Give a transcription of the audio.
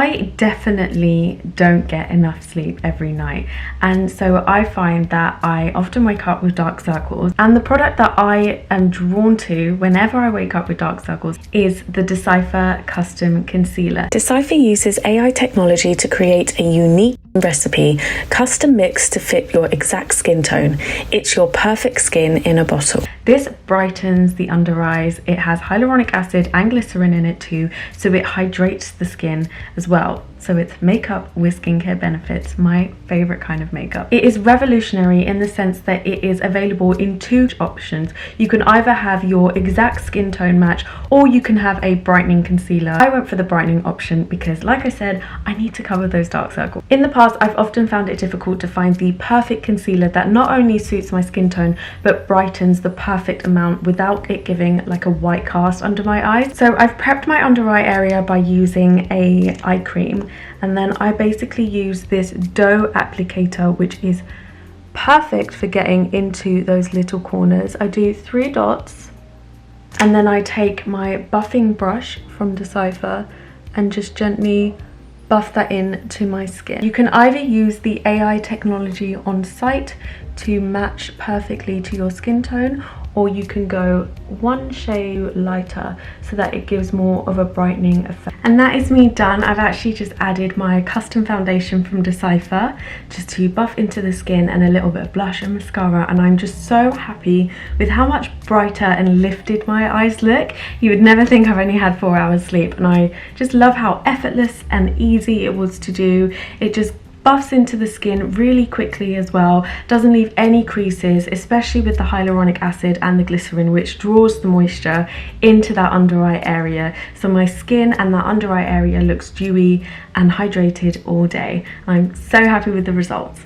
I definitely don't get enough sleep every night, and so I find that I often wake up with dark circles, and the product that I am drawn to whenever I wake up with dark circles is the DCYPHER Custom Concealer. DCYPHER uses AI technology to create a unique recipe, custom mixed to fit your exact skin tone. It's your perfect skin in a bottle. This brightens the under eyes. It has hyaluronic acid and glycerin in it too, so it hydrates the skin as well. So it's makeup with skincare benefits, my favorite kind of makeup. It is revolutionary in the sense that it is available in two options. You can either have your exact skin tone match, or you can have a brightening concealer. I went for the brightening option because, like I said, I need to cover those dark circles. In the past, I've often found it difficult to find the perfect concealer that not only suits my skin tone, but brightens the perfect amount without it giving like a white cast under my eyes. So I've prepped my under eye area by using a eye cream, and then I basically use this dough applicator, which is perfect for getting into those little corners. I do 3 dots, and then I take my buffing brush from DCYPHER and just gently buff that in to my skin. You can either use the AI technology on site to match perfectly to your skin tone, or you can go one shade lighter so that it gives more of a brightening effect. And that is me done. I've actually just added my custom foundation from DCYPHER just to buff into the skin, and a little bit of blush and mascara, and I'm just so happy with how much brighter and lifted my eyes look. You would never think I've only had 4 hours sleep, and I just love how effortless and easy it was to do. It just buffs into the skin really quickly as well, doesn't leave any creases, especially with the hyaluronic acid and the glycerin, which draws the moisture into that under eye area. So my skin and that under eye area looks dewy and hydrated all day. I'm so happy with the results.